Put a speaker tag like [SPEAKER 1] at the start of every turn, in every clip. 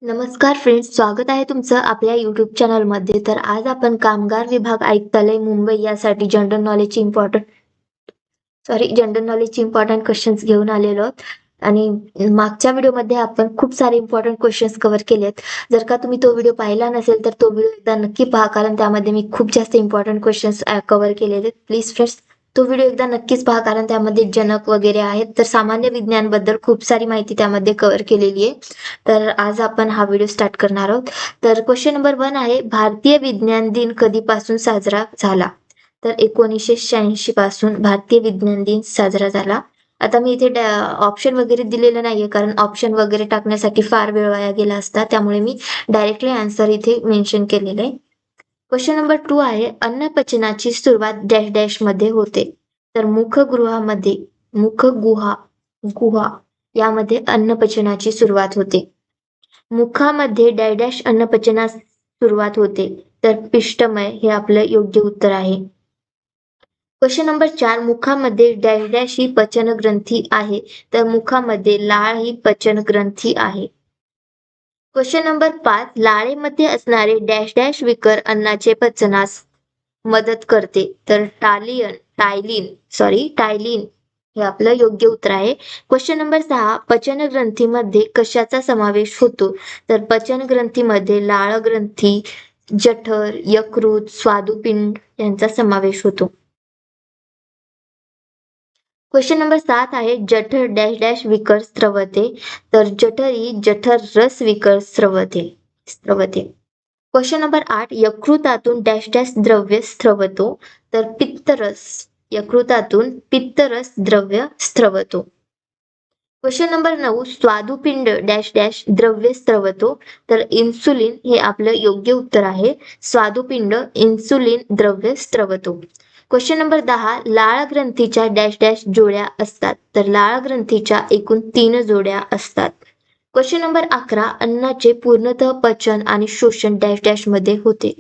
[SPEAKER 1] नमस्कार फ्रेंड्स, स्वागत आहे तुमचं आपल्या यूट्यूब चॅनलमध्ये. तर आज आपण कामगार विभाग आयुक्तालय मुंबई यासाठी जनरल नॉलेजची इम्पॉर्टंट क्वेश्चन्स घेऊन आलेलो आहोत. आणि मागच्या व्हिडिओमध्ये आपण खूप सारे इम्पॉर्टंट क्वेश्चन्स कव्हर केलेत. जर का तुम्ही तो व्हिडिओ पाहिला नसेल तर तो व्हिडिओ एकदा नक्की पहा, कारण त्यामध्ये मी खूप जास्त इम्पॉर्टंट क्वेश्चन्स कव्हर केलेले आहेत. प्लीज फ्रेंड्स, तो व्हिडिओ एकदा नक्कीच पहा, कारण त्यामध्ये जनक वगैरे आहेत. तर सामान्य विज्ञानबद्दल खूप सारी माहिती त्यामध्ये कव्हर केलेली आहे. तर आज आपण हा व्हिडिओ स्टार्ट करणार आहोत. तर क्वेश्चन नंबर 1 आहे, भारतीय विज्ञान दिन कधीपासून साजरा झाला? तर 1986 पासून भारतीय विज्ञान दिन साजरा झाला. आता मी इथे ऑप्शन वगैरे दिलेलं नाहीये, कारण ऑप्शन वगैरे टाकण्यासाठी फार वेळ वाया गेला असता. त्यामुळे मी डायरेक्टली आन्सर इथे मेन्शन केलेलं आहे. क्वेश्चन नंबर 2 आहे, अन्नपचनाची सुरुवात डॅश डॅश मध्ये होते? तर मुखगुहा यामध्ये अन्नपचनाची सुरुवात होते. मुखामध्ये डॅश डॅश अन्नपचनास सुरुवात होते, तर पिष्टमय हे आपलं योग्य उत्तर आहे. क्वेश्चन नंबर 4, मुखामध्ये डॅश डॅश ही पचन ग्रंथी आहे? तर मुखामध्ये लाळ ही पचन ग्रंथी आहे. क्वेश्चन नंबर 5, लाळेमध्ये असणारे डॅश डॅश विकर अन्नाचे पचनास मदत करते? तर टायलिन हे आपलं योग्य उत्तर आहे. क्वेश्चन नंबर 6, पचन ग्रंथीमध्ये कशाचा समावेश होतो? तर पचन ग्रंथीमध्ये लाळ ग्रंथी, जठर, यकृत, स्वादुपिंड यांचा समावेश होतो. क्वेश्चन नंबर 7 आहे, जठर डॅश डॅश विकर स्त्रवते? तर जठर ही जठर रस विकर स्त्रवते. क्वेश्चन नंबर 8, यकृतातून डॅश डॅश द्रव्य स्त्रवतो? तर पित्तरस. यकृतातून पित्तरस द्रव्य स्त्रवतो. क्वेश्चन नंबर 9, स्वादुपिंड डॅश डॅश द्रव्य स्त्रवतो? तर इन्सुलिन हे आपलं योग्य उत्तर आहे. स्वादुपिंड इन्सुलिन द्रव्य स्त्रवतो. क्वेश्चन नंबर 10, लाळ ग्रंथीच्या डॅश डॅश जोड्या असतात? तर लाळ ग्रंथीच्या एकूण 3 जोड्या असतात. क्वेश्चन नंबर 11, अन्नाचे पूर्णतः पचन आणि शोषण डॅश डॅश मध्ये होते?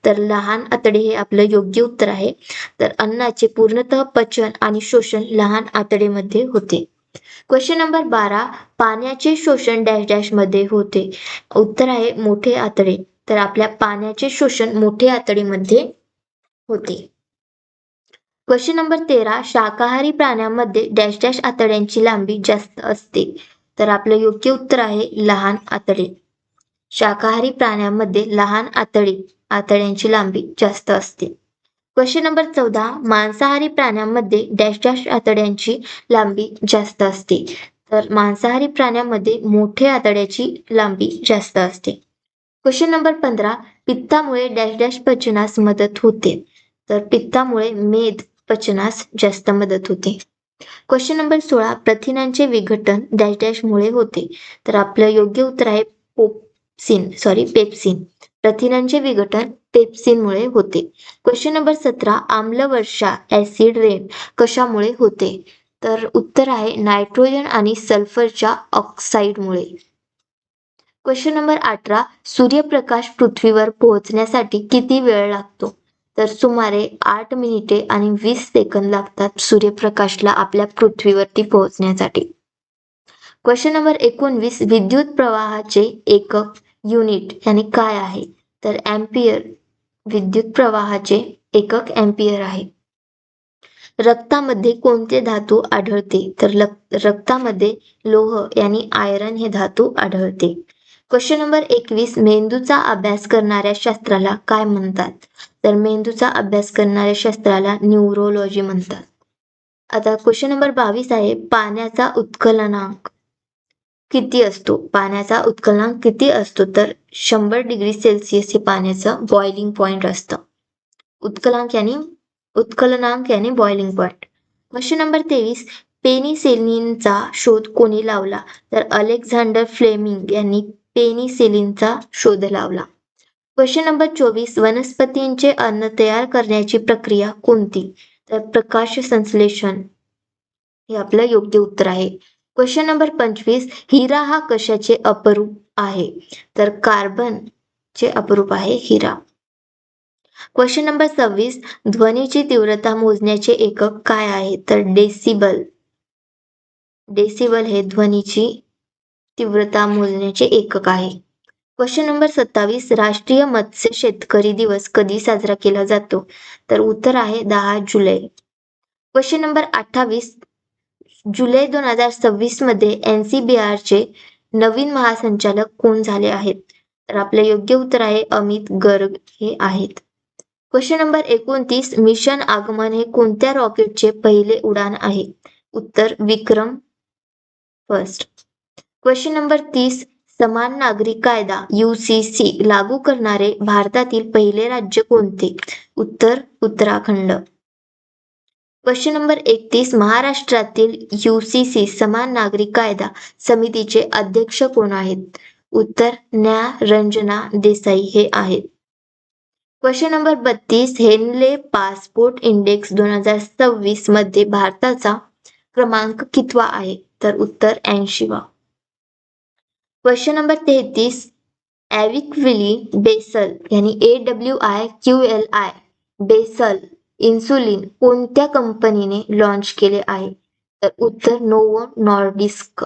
[SPEAKER 1] तर लहान आतडे हे आपलं योग्य उत्तर आहे. तर अन्नाचे पूर्णतः पचन आणि शोषण लहान आतडेमध्ये होते. क्वेश्चन नंबर 12, पाण्याचे शोषण डॅश डॅश मध्ये होते? उत्तर आहे मोठे आतडे. तर आपल्या पाण्याचे शोषण मोठे आतडेमध्ये होते. क्वेश्चन नंबर 13, शाकाहारी प्राण्यांमध्ये डॅश डॅश आतड्यांची लांबी जास्त असते? तर आपलं योग्य उत्तर आहे लहान आतडे. शाकाहारी प्राण्यांमध्ये लहान आतड्यांची लांबी जास्त असते. क्वेश्चन नंबर 14, मांसाहारी प्राण्यांमध्ये डॅश डॅश आतड्यांची लांबी जास्त असते? तर मांसाहारी प्राण्यामध्ये मोठे आतड्याची लांबी जास्त असते. क्वेश्चन नंबर 15, पित्तामुळे डॅश डॅश पचनास मदत होते? तर पित्तामुळे मेद पचनास जास्त मदत होते. क्वेश्चन नंबर 16, प्रथिनांचे विघटन डॅश डॅश मुळे होते? तर आपलं योग्य उत्तर आहे पेप्सिन. प्रथिनांचे विघटन पेप्सिनमुळे होते. क्वेश्चन नंबर 17, आम्लवर्षा ऍसिड रेन कशामुळे होते? तर उत्तर आहे नायट्रोजन आणि सल्फरच्या ऑक्साईडमुळे. क्वेश्चन नंबर 18, सूर्यप्रकाश पृथ्वीवर पोहोचण्यासाठी किती वेळ लागतो? तर सुमारे 8 मिनिटे आणि 20 सेकंद लागतात सूर्यप्रकाशला आपल्या पृथ्वीवरती पोहोचण्यासाठी. क्वेश्चन नंबर 19, विद्युत प्रवाहाचे एकक युनिट यानी काय आहे? तर एम्पियर. विद्युत प्रवाहाचे एकक एम्पियर आहे. रक्तामध्ये कोणते धातू आढळते? तर रक्तामध्ये लोह यानी आयरन हे धातू आढळते. क्वेश्चन नंबर 21, मेंदूचा अभ्यास करणाऱ्या शास्त्राला काय म्हणतात? तर मेंदूचा अभ्यास करणाऱ्या शास्त्राला न्यूरोलॉजी म्हणतात. आता क्वेश्चन नंबर 22 आहे, पाण्याचा उत्कलनांक किती असतो? पाण्याचा उत्कलनांक किती असतो? तर 100 डिग्री सेल्सिअस हे पाण्याचं बॉइलिंग पॉइंट असतं. उत्कलनांक यानी बॉइलिंग पॉइंट. क्वेश्चन नंबर 23, पेनिसिलिनचा शोध कोणी लावला? तर अलेक्झांडर फ्लेमिंग यांनी पेनिसिलिनचा शोध लावला. क्वेश्चन नंबर 24, वनस्पतींचे अन्न तयार करण्याची प्रक्रिया कोणती? तर प्रकाश संश्लेषण हे आपलं योग्य उत्तर आहे. क्वेश्चन नंबर 25, हिरा हा कशाचे अपरूप आहे? तर कार्बनचे अपरूप आहे हिरा. क्वेश्चन नंबर 26, ध्वनीची तीव्रता मोजण्याचे एकक काय आहे? तर डेसिबल. डेसिबल हे ध्वनीची तीव्रता मोजण्याचे एकक आहे. क्वेश्चन नंबर 27 राष्ट्रीय मत्स्य शेतकरी दिवस कधी साजरा केला जातो? तर उत्तर आहे 10 जुलै. क्वेश्चन नंबर 28 जुलै 2026 मध्ये NCBRचे नवीन महासंचालक कोण झाले आहेत? तर आपले योग्य उत्तर आहे अमित गर्ग हे आहेत. क्वेश्चन नंबर 29 मिशन आगमन हे कोणत्या रॉकेटचे पहिले उडान आहे? उत्तर विक्रम फर्स्ट. क्वेश्चन नंबर 30 समान नागरी कायदा UCC लागू करणारे भारतातील पहिले राज्य कोणते? उत्तर उत्तराखंड. क्वेश्चन नंबर 31 महाराष्ट्रातील UCC समान नागरी कायदा समितीचे अध्यक्ष कोण आहेत? उत्तर न्या. रंजना देसाई हे आहेत. Question number 32 Henley passport index 2026 मध्ये भारताचा क्रमांक कितवा आहे? तर उत्तर 80 वा. क्वेश्चन नंबर 33 ॲविक्विली बेसल यांनी AWIQLI बेसल इन्सुलिन कोणत्या कंपनीने लॉन्च केले आहे? तर उत्तर नोव्हो नॉर्डिस्क.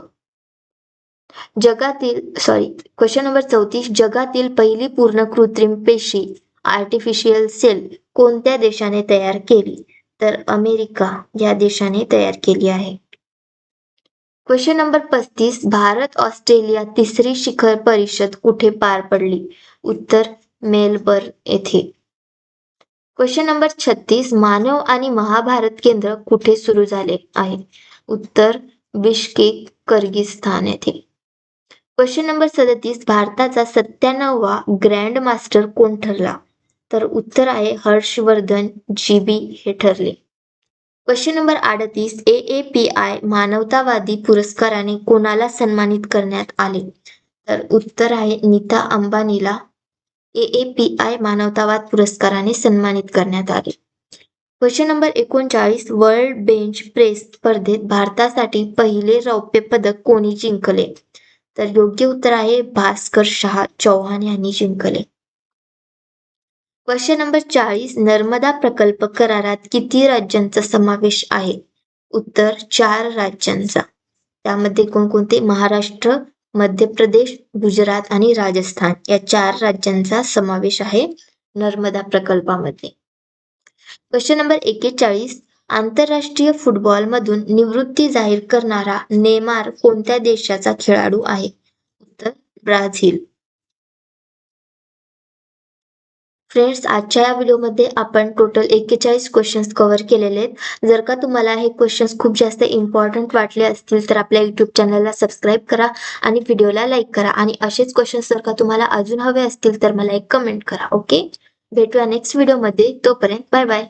[SPEAKER 1] क्वेश्चन नंबर 34 जगातील पहिली पूर्ण कृत्रिम पेशी आर्टिफिशियल सेल कोणत्या देशाने तयार केली? तर अमेरिका या देशाने तयार केली आहे. क्वेश्चन नंबर 35 भारत ऑस्ट्रेलिया तिसरी शिखर परिषद कुठे पार पडली? उत्तर मेलबर्न येथे. क्वेश्चन नंबर 36 मानव आणि महाभारत केंद्र कुठे सुरू झाले आहे? उत्तर बिश्केक किर्गिस्तान येथे. क्वेश्चन नंबर 37 भारताचा 97वा ग्रँड मास्टर कोण ठरला? तर उत्तर आहे हर्षवर्धन GB हे ठरले. क्वेश्चन नंबर 38 AAPI मानवतावादी पुरस्काराने कोणाला सन्मानित करण्यात आले? तर उत्तर आहे नीता अंबानीला AAPI मानवतावाद पुरस्काराने सन्मानित करण्यात आले. Question number 39 world bench press स्पर्धेत भारतासाठी पहिले रौप्य पदक कोणी जिंकले? तर योग्य उत्तर आहे भास्कर शाह चौहान यांनी जिंकले. क्वेश्चन नंबर 40 नर्मदा प्रकल्प करारात किती राज्यांचा समावेश आहे? उत्तर 4 राज्यांचा. त्यामध्ये कोणकोणते? महाराष्ट्र, मध्य प्रदेश, गुजरात आणि राजस्थान या 4 राज्यांचा समावेश आहे नर्मदा प्रकल्पामध्ये. क्वेश्चन नंबर 41 आंतरराष्ट्रीय फुटबॉल मधून निवृत्ती जाहीर करणारा नेमार कोणत्या देशाचा खेळाडू आहे? उत्तर ब्राझील. फ्रेंड्स आजच्या या व्हिडिओमध्ये आपण टोटल 41 क्वेश्चन्स कव्हर केलेले आहेत. जर का तुम्हाला हे क्वेश्चन्स खूप जास्त इम्पॉर्टंट वाटले असतील तर आपल्या YouTube चॅनलला सबस्क्राईब करा आणि व्हिडिओला लाईक करा आणि असेच क्वेश्चन्स जर का तुम्हाला अजून हवे असतील तर मला एक कमेंट करा. ओके, भेटूया नेक्स्ट व्हिडिओमध्ये. तोपर्यंत बाय बाय.